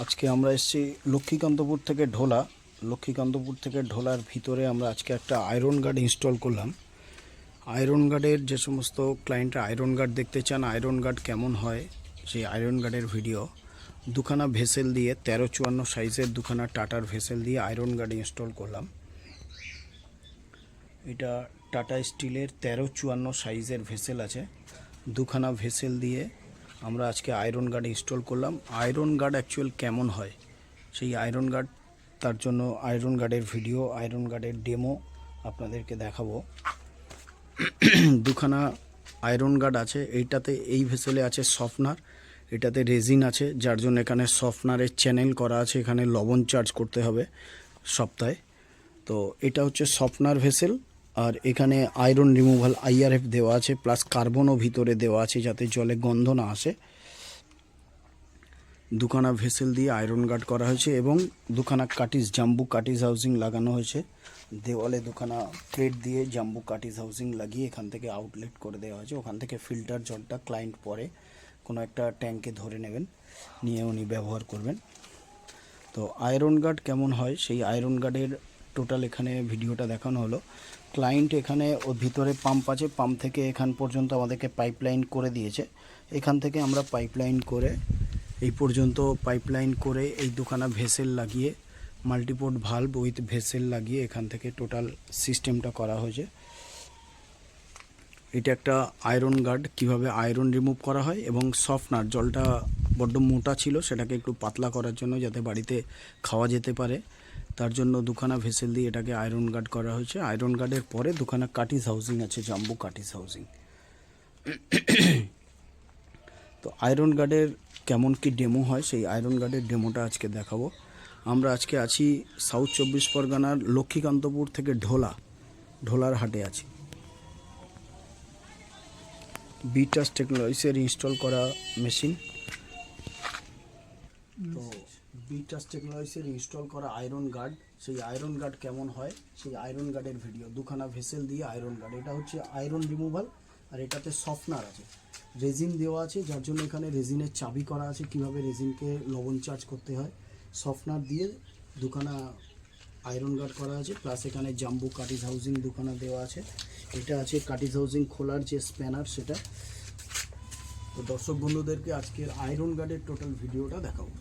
আজকে আমরা এসেছি লক্ষ্মীকান্তপুর থেকে ঢোলা। লক্ষ্মীকান্তপুর থেকে ঢোলার ভিতরে আমরা আজকে একটা আয়রন গার্ড ইনস্টল করলাম। আয়রন গার্ডের যে সমস্ত ক্লায়েন্টরা আয়রন গার্ড দেখতে চান, আয়রন গার্ড কেমন হয় সেই আয়রন গার্ডের ভিডিও, দুখানা ভেসেল দিয়ে 1354 সাইজের দুখানা টাটার ভেসেল দিয়ে আয়রন গার্ড ইনস্টল করলাম। এটা টাটা স্টিলের 1354 সাইজের ভেসেল আছে, দুখানা ভেসেল দিয়ে আমরা আজকে আয়রন গার্ড ইনস্টল করলাম। আয়রন গার্ড অ্যাকচুয়াল কেমন হয় সেই আয়রন গার্ড, তার জন্য আয়রন গার্ডের ভিডিও, আয়রন গার্ডের ডেমো আপনাদেরকে দেখাবো। দুখানা আয়রন গার্ড আছে, এইটাতে এই ভেসেলে আছে সফটনার, এটাতে রেজিন আছে, যার জন্য এখানে সফটনারের চ্যানেল করা আছে, এখানে লবণ চার্জ করতে হবে সপ্তাহে। তো এটা হচ্ছে সফটনার ভেসেল, আর এখানে আয়রন রিমুভাল IRF দেওয়া আছে, প্লাস কার্বনও ভিতরে দেওয়া আছে যাতে জলে গন্ধ না আসে। দুখানা ভেসেল দিয়ে আয়রন গার্ড করা হয়েছে এবং দুখানা কাটিস, জাম্বু কাটিস হাউজিং লাগানো হয়েছে দেওয়ালে। দুখানা প্লেট দিয়ে জাম্বু কাটিস হাউজিং লাগিয়ে এখান থেকে আউটলেট করে দেওয়া হয়েছে। ওখান থেকে ফিল্টার জলটা ক্লায়েন্ট পরে কোনো একটা ট্যাঙ্কে ধরে নেবেন, নিয়ে উনি ব্যবহার করবেন। তো আয়রন গার্ড কেমন হয় সেই আয়রন গার্ডের টোটাল এখানে ভিডিওটা দেখানো হলো। ক্লায়েন্ট এখানে ওর ভিতরে পাম্প আছে, পাম্প থেকে এখান পর্যন্ত আমাদেরকে পাইপলাইন করে দিয়েছে। এখান থেকে আমরা পাইপলাইন করে এই পর্যন্ত পাইপলাইন করে এই দুখানা ভেসেল লাগিয়ে, মাল্টিপোর্ট ভালভ উইথ ভেসেল লাগিয়ে এখান থেকে টোটাল সিস্টেমটা করা হয়েছে। এটা একটা আয়রন গার্ড, কিভাবে আয়রন রিমুভ করা হয়, এবং সফটনার, জলটা বড্ড মোটা ছিল সেটাকে একটু পাতলা করার জন্য যাতে বাড়িতে খাওয়া যেতে পারে, তার জন্য দুখানা ভেসেল দিয়ে এটাকে আয়রন গার্ড করা হয়েছে। আয়রন গার্ডের পরে দুখানা কাটিস হাউজিং আছে, জাম্বু কাটিস হাউজিং। তো আয়রন গার্ডের কেমন কি ডেমো হয় সেই আয়রন গার্ডের ডেমোটা আজকে দেখাবো। আমরা আজকে আছি সাউথ 24 পরগনার লক্ষ্মীকান্তপুর থেকে ঢোলার হাটে আছি। বিটাস টেকনোলজিসের ইনস্টল করা মেশিন। তো বিটাস টেকনোলজিসের ইনস্টল করা আয়রন গার্ড, সেই আয়রন গার্ড কেমন হয় সেই আয়রন গার্ডের ভিডিও। দুখানা ভেসেল দিয়ে আয়রন গার্ড, এটা হচ্ছে আয়রন রিমুভাল, আর এটাতে সফটনার আছে, রেজিন দেওয়া আছে, যার জন্য এখানে রেজিনের চাবি করা আছে কিভাবে রেজিনকে লবণ চার্জ করতে হয়। সফটনার দিয়ে দুখানা আয়রন গার্ড করা আছে, প্লাস এখানে জাম্বু কাটিস হাউজিং দুখানা দেওয়া আছে। এটা আছে কাটিস হাউজিং খোলার যে স্প্যানার সেটা। তো দর্শক বন্ধুদেরকে আজকের আয়রন গার্ডের টোটাল ভিডিওটা দেখাবো।